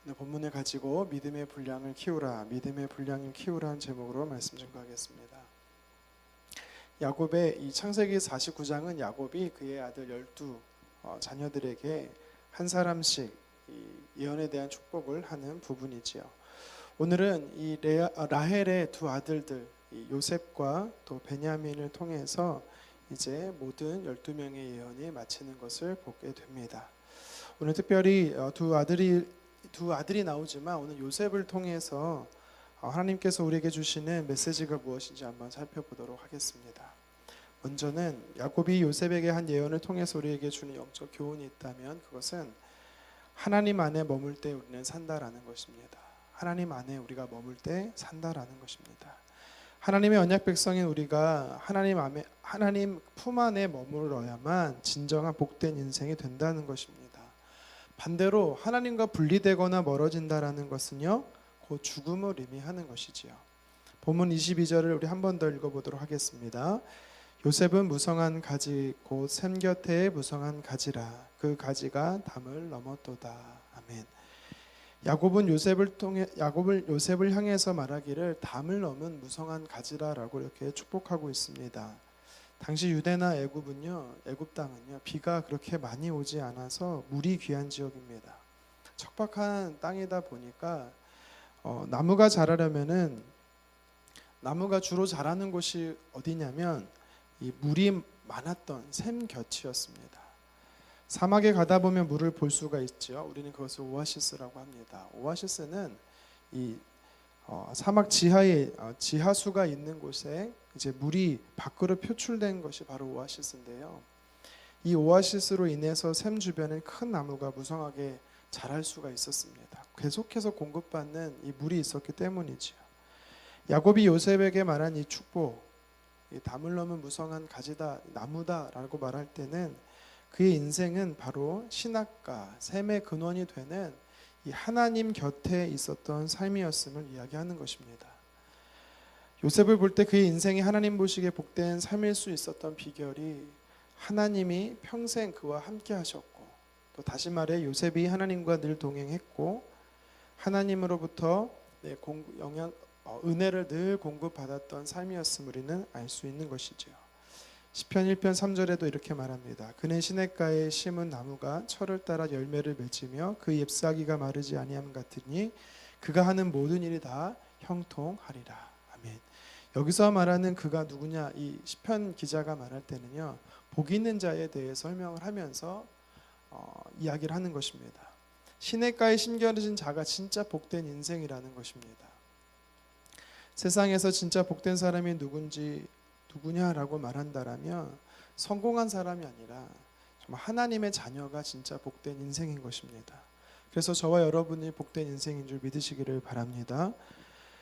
오늘 본문을 가지고 믿음의 분량을 키우라, 믿음의 분량을 키우라는 제목으로 말씀 증거하겠습니다. 야곱의 이 창세기 49장은 야곱이 그의 아들 12 자녀들에게 한 사람씩 이 예언에 대한 축복을 하는 부분이지요. 오늘은 이 라헬의 두 아들들 요셉과 또 베냐민을 통해서 이제 모든 12명의 예언이 마치는 것을 보게 됩니다. 오늘 특별히 두 아들이 나오지만 오늘 요셉을 통해서 하나님께서 우리에게 주시는 메시지가 무엇인지 한번 살펴보도록 하겠습니다. 먼저는 야곱이 요셉에게 한 예언을 통해서 우리에게 주는 영적 교훈이 있다면 그것은 하나님 안에 머물 때 우리는 산다라는 것입니다. 하나님 안에 우리가 머물 때 산다라는 것입니다. 하나님의 언약 백성인 우리가 하나님 품 안에 머물러야만 진정한 복된 인생이 된다는 것입니다. 반대로 하나님과 분리되거나 멀어진다라는 것은요, 곧 죽음을 의미하는 것이지요. 본문 22절을 우리 한 번 더 읽어보도록 하겠습니다. 요셉은 무성한 가지 곧 샘 곁에 무성한 가지라 그 가지가 담을 넘었도다. 아멘. 야곱은 요셉을 향해서 말하기를 담을 넘은 무성한 가지라라고 이렇게 축복하고 있습니다. 당시 유대나 애굽 땅은요 비가 그렇게 많이 오지 않아서 물이 귀한 지역입니다. 척박한 땅이다 보니까 나무가 자라려면은 나무가 주로 자라는 곳이 어디냐면 이 물이 많았던 샘 곁이었습니다. 사막에 가다 보면 물을 볼 수가 있죠. 우리는 그것을 오아시스라고 합니다. 오아시스는 이 사막 지하에 지하수가 있는 곳에 이제 물이 밖으로 표출된 것이 바로 오아시스인데요. 이 오아시스로 인해서 샘 주변에 큰 나무가 무성하게 자랄 수가 있었습니다. 계속해서 공급받는 이 물이 있었기 때문이지요. 야곱이 요셉에게 말한 이 축복, 이 담을 넘은 무성한 가지다, 나무다라고 말할 때는 그의 인생은 바로 신학과 샘의 근원이 되는 이 하나님 곁에 있었던 삶이었음을 이야기하는 것입니다. 요셉을 볼 때 그의 인생이 하나님 보시기에 복된 삶일 수 있었던 비결이 하나님이 평생 그와 함께 하셨고, 또 다시 말해 요셉이 하나님과 늘 동행했고 하나님으로부터 은혜를 늘 공급받았던 삶이었음을 우리는 알 수 있는 것이죠. 시편 1편 3절에도 이렇게 말합니다. 그는 시냇가에 심은 나무가 철을 따라 열매를 맺으며 그 잎사귀가 마르지 아니함 같으니 그가 하는 모든 일이 다 형통하리라. 아멘. 여기서 말하는 그가 누구냐, 이 시편 기자가 말할 때는요 복 있는 자에 대해 설명을 하면서 이야기를 하는 것입니다. 시냇가에 심겨진 자가 진짜 복된 인생이라는 것입니다. 세상에서 진짜 복된 사람이 누구냐라고 말한다라면 성공한 사람이 아니라 정말 하나님의 자녀가 진짜 복된 인생인 것입니다. 그래서 저와 여러분이 복된 인생인 줄 믿으시기를 바랍니다.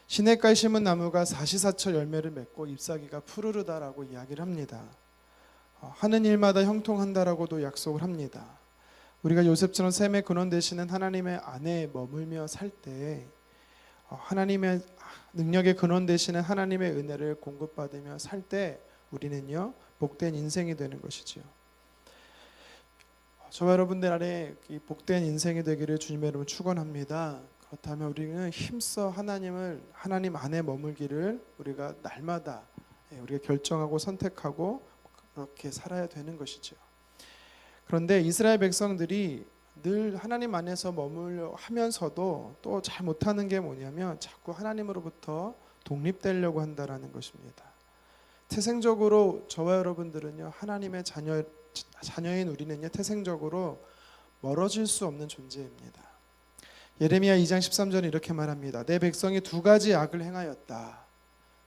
시냇가에 심은 나무가 사시사철 열매를 맺고 잎사귀가 푸르르다라고 이야기를 합니다. 하는 일마다 형통한다라고도 약속을 합니다. 우리가 요셉처럼 샘의 근원 되시는 하나님의 안에 머물며 살 때 하나님의 능력의 근원 되시는 하나님의 은혜를 공급받으며 살 때 우리는요 복된 인생이 되는 것이지요. 저와 여러분들 안에 이 복된 인생이 되기를 주님의 이름으로 축원합니다. 그렇다면 우리는 힘써 하나님 안에 머물기를 우리가 날마다 우리가 결정하고 선택하고 그렇게 살아야 되는 것이죠. 그런데 이스라엘 백성들이 늘 하나님 안에서 머물려 하면서도 또 잘 못하는 게 뭐냐면 자꾸 하나님으로부터 독립되려고 한다라는 것입니다. 태생적으로 저와 여러분들은요 하나님의 자녀인 우리는요 태생적으로 멀어질 수 없는 존재입니다. 예레미야 2장 13절에 이렇게 말합니다. 내 백성이 두 가지 악을 행하였다.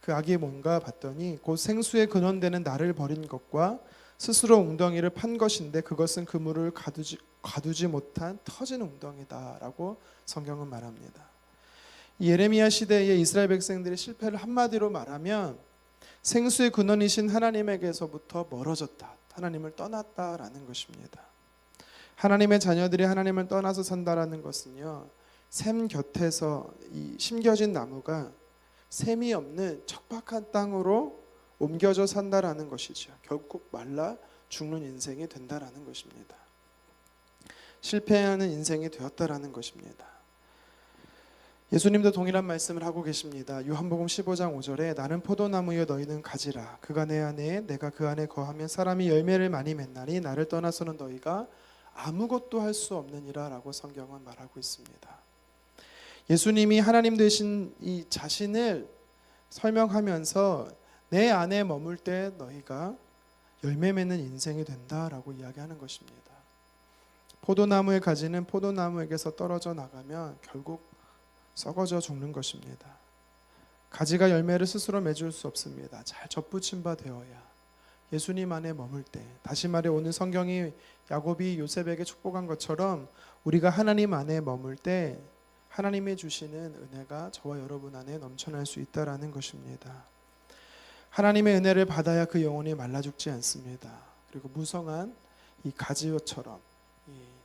그 악이 뭔가 봤더니 곧 생수의 근원되는 나를 버린 것과 스스로 웅덩이를 판 것인데 그것은 그물을 가두지 못한 터진 웅덩이다라고 성경은 말합니다. 예레미야 시대의 이스라엘 백성들의 실패를 한마디로 말하면 생수의 근원이신 하나님에게서부터 멀어졌다, 하나님을 떠났다라는 것입니다. 하나님의 자녀들이 하나님을 떠나서 산다라는 것은요 샘 곁에서 이 심겨진 나무가 샘이 없는 척박한 땅으로 옮겨져 산다라는 것이죠. 결국 말라 죽는 인생이 된다라는 것입니다. 실패하는 인생이 되었다라는 것입니다. 예수님도 동일한 말씀을 하고 계십니다. 요한복음 15장 5절에 나는 포도나무여 너희는 가지라. 그가 내 안에 내가 그 안에 거하면 사람이 열매를 많이 맺나니 나를 떠나서는 너희가 아무것도 할 수 없느니라 라고 성경은 말하고 있습니다. 예수님이 하나님 되신 이 자신을 설명하면서 내 안에 머물 때 너희가 열매 맺는 인생이 된다라고 이야기하는 것입니다. 포도나무의 가지는 포도나무에게서 떨어져 나가면 결국 썩어져 죽는 것입니다. 가지가 열매를 스스로 맺을 수 없습니다. 잘 접붙인 바 되어야 예수님 안에 머물 때, 다시 말해 오늘 성경이 야곱이 요셉에게 축복한 것처럼 우리가 하나님 안에 머물 때 하나님이 주시는 은혜가 저와 여러분 안에 넘쳐날 수 있다라는 것입니다. 하나님의 은혜를 받아야 그 영혼이 말라 죽지 않습니다. 그리고 무성한 이 가지처럼 이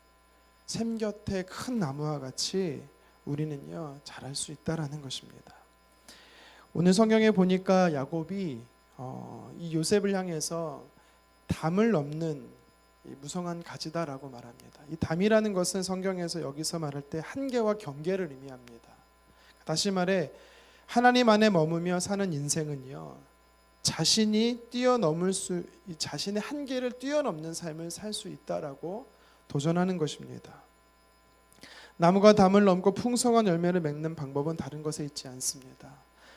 샘 곁에 큰 나무와 같이 우리는요 자랄 수 있다라는 것입니다. 오늘 성경에 보니까 야곱이 이 요셉을 향해서 담을 넘는 이 무성한 가지다라고 말합니다. 이 담이라는 것은 성경에서 여기서 말할 때 한계와 경계를 의미합니다. 다시 말해 하나님 안에 머무며 사는 인생은요 자신이 자신의 한계를 뛰어넘는 삶을 살 수 있다라고 도전하는 것입니다. 나무가 담을 넘고 풍성한 열매를 맺는 방법은 다른 것에 있지 않습니다.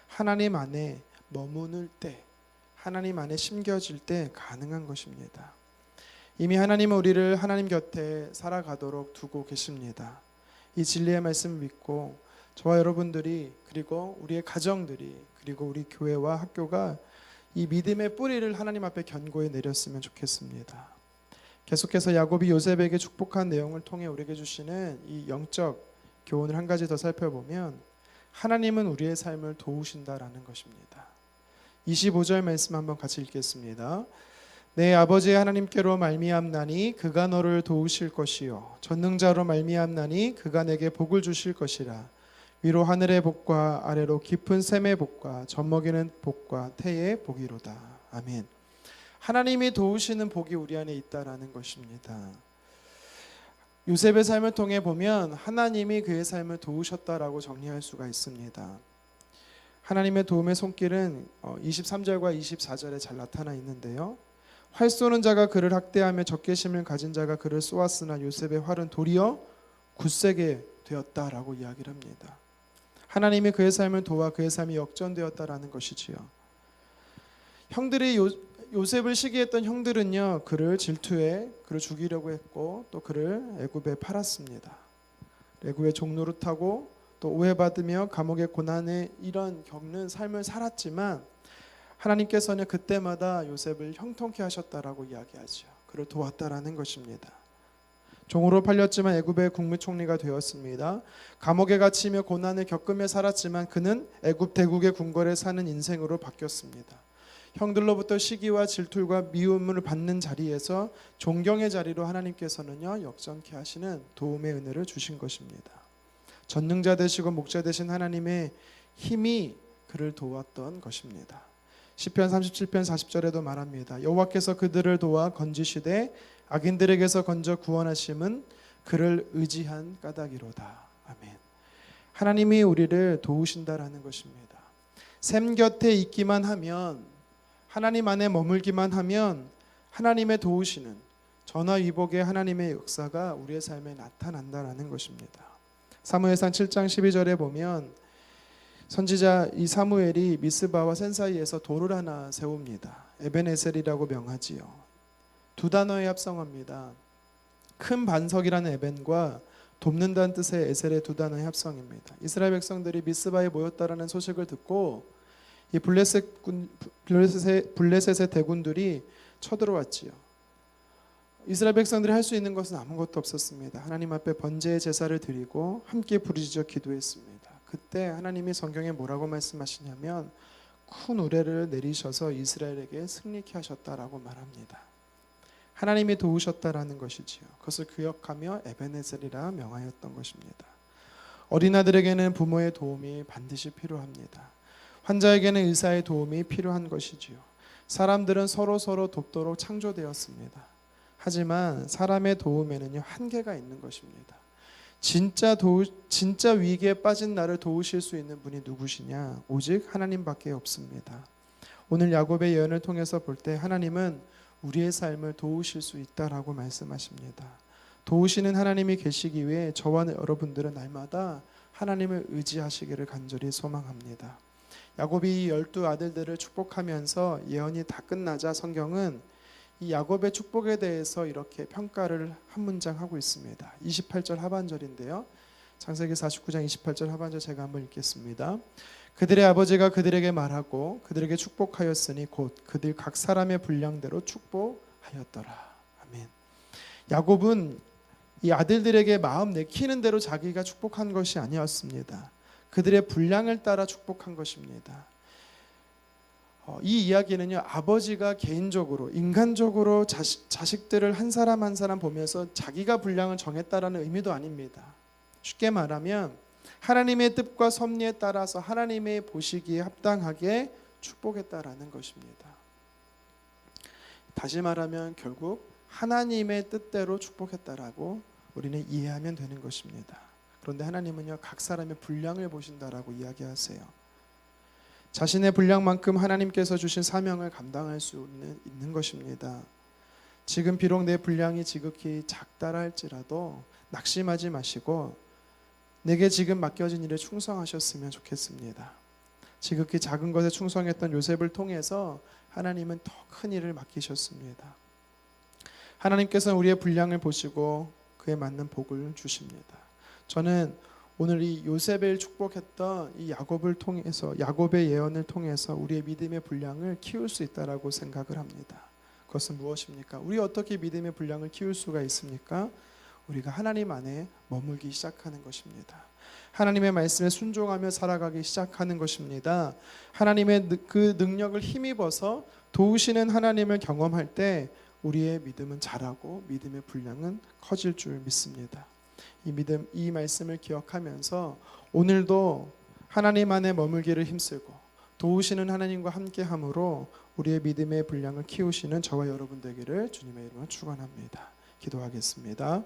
하나님 안에 머무는 때, 하나님 안에 심겨질 때 가능한 것입니다. 이미 하나님은 우리를 하나님 곁에 살아가도록 두고 계십니다. 이 진리의 말씀을 믿고 저와 여러분들이 그리고 우리의 가정들이 그리고 우리 교회와 학교가 이 믿음의 뿌리를 하나님 앞에 견고히 내렸으면 좋겠습니다. 계속해서 야곱이 요셉에게 축복한 내용을 통해 우리에게 주시는 이 영적 교훈을 한 가지 더 살펴보면 하나님은 우리의 삶을 도우신다라는 것입니다. 25절 말씀 한번 같이 읽겠습니다. 내 아버지의 하나님께로 말미암나니 그가 너를 도우실 것이요 전능자로 말미암나니 그가 내게 복을 주실 것이라. 위로 하늘의 복과 아래로 깊은 샘의 복과 젖먹이는 복과 태의 복이로다. 아멘. 하나님이 도우시는 복이 우리 안에 있다라는 것입니다. 요셉의 삶을 통해 보면 하나님이 그의 삶을 도우셨다라고 정리할 수가 있습니다. 하나님의 도움의 손길은 23절과 24절에 잘 나타나 있는데요. 활 쏘는 자가 그를 학대하며 적개심을 가진 자가 그를 쏘았으나 요셉의 활은 도리어 굳세게 되었다라고 이야기를 합니다. 하나님이 그의 삶을 도와 그의 삶이 역전되었다라는 것이지요. 형들이 요셉을 시기했던 형들은요 그를 질투해 그를 죽이려고 했고 또 그를 애굽에 팔았습니다. 애굽의 종노릇하고 또 오해받으며 감옥의 고난에 이런 겪는 삶을 살았지만 하나님께서는 그때마다 요셉을 형통케 하셨다라고 이야기하죠. 그를 도왔다라는 것입니다. 종으로 팔렸지만 애굽의 국무총리가 되었습니다. 감옥에 갇히며 고난을 겪으며 살았지만 그는 애굽 대국의 궁궐에 사는 인생으로 바뀌었습니다. 형들로부터 시기와 질투와 미움을 받는 자리에서 존경의 자리로 하나님께서는요 역전케 하시는 도움의 은혜를 주신 것입니다. 전능자 되시고 목자 되신 하나님의 힘이 그를 도왔던 것입니다. 시편 37편 40절에도 말합니다. 여호와께서 그들을 도와 건지시되 악인들에게서 건져 구원하심은 그를 의지한 까닭이로다. 아멘. 하나님이 우리를 도우신다라는 것입니다. 샘 곁에 있기만 하면 하나님 안에 머물기만 하면 하나님의 도우시는 전화위복의 하나님의 역사가 우리의 삶에 나타난다라는 것입니다. 사무엘상 7장 12절에 보면 선지자 이 사무엘이 미스바와 센 사이에서 돌을 하나 세웁니다. 에벤에셀이라고 명하지요. 두 단어의 합성어입니다. 큰 반석이라는 에벤과 돕는다는 뜻의 에셀의 두 단어의 합성입니다. 이스라엘 백성들이 미스바에 모였다라는 소식을 듣고 이 블레셋의 대군들이 쳐들어왔지요. 이스라엘 백성들이 할 수 있는 것은 아무것도 없었습니다. 하나님 앞에 번제의 제사를 드리고 함께 부르짖어 기도했습니다. 그때 하나님이 성경에 뭐라고 말씀하시냐면 큰 우레를 내리셔서 이스라엘에게 승리케 하셨다라고 말합니다. 하나님이 도우셨다라는 것이지요. 그것을 기억하며 에벤에셀이라 명하였던 것입니다. 어린아들에게는 부모의 도움이 반드시 필요합니다. 환자에게는 의사의 도움이 필요한 것이지요. 사람들은 서로 돕도록 창조되었습니다. 하지만 사람의 도움에는요 한계가 있는 것입니다. 진짜 위기에 빠진 나를 도우실 수 있는 분이 누구시냐? 오직 하나님밖에 없습니다. 오늘 야곱의 예언을 통해서 볼 때 하나님은 우리의 삶을 도우실 수 있다라고 말씀하십니다. 도우시는 하나님이 계시기 위해 저와 여러분들은 날마다 하나님을 의지하시기를 간절히 소망합니다. 야곱이 12 아들들을 축복하면서 예언이 다 끝나자 성경은 이 야곱의 축복에 대해서 이렇게 평가를 한 문장 하고 있습니다. 28절 하반절인데요. 창세기 49장 28절 하반절 제가 한번 읽겠습니다. 그들의 아버지가 그들에게 말하고 그들에게 축복하였으니 곧 그들 각 사람의 분량대로 축복하였더라. 아멘. 야곱은 이 아들들에게 마음 내키는 대로 자기가 축복한 것이 아니었습니다. 그들의 분량을 따라 축복한 것입니다. 이 이야기는요, 아버지가 개인적으로 인간적으로 자식들을 한 사람 한 사람 보면서 자기가 분량을 정했다라는 의미도 아닙니다. 쉽게 말하면 하나님의 뜻과 섭리에 따라서 하나님의 보시기에 합당하게 축복했다라는 것입니다. 다시 말하면 결국 하나님의 뜻대로 축복했다라고 우리는 이해하면 되는 것입니다. 그런데 하나님은요, 각 사람의 분량을 보신다라고 이야기하세요. 자신의 분량만큼 하나님께서 주신 사명을 감당할 수 있는 것입니다. 지금 비록 내 분량이 지극히 작다라 할지라도 낙심하지 마시고 내게 지금 맡겨진 일에 충성하셨으면 좋겠습니다. 지극히 작은 것에 충성했던 요셉을 통해서 하나님은 더 큰 일을 맡기셨습니다. 하나님께서는 우리의 분량을 보시고 그에 맞는 복을 주십니다. 저는 오늘 이 요셉을 축복했던 이 야곱을 통해서, 야곱의 예언을 통해서 우리의 믿음의 분량을 키울 수 있다라고 생각을 합니다. 그것은 무엇입니까? 우리 어떻게 믿음의 분량을 키울 수가 있습니까? 우리가 하나님 안에 머물기 시작하는 것입니다. 하나님의 말씀에 순종하며 살아가기 시작하는 것입니다. 하나님의 그 능력을 힘입어서 도우시는 하나님을 경험할 때 우리의 믿음은 자라고 믿음의 분량은 커질 줄 믿습니다. 이 말씀을 기억하면서 오늘도 하나님 안에 머물기를 힘쓰고 도우시는 하나님과 함께함으로 우리의 믿음의 분량을 키우시는 저와 여러분 되기를 주님의 이름으로 축원합니다. 기도하겠습니다.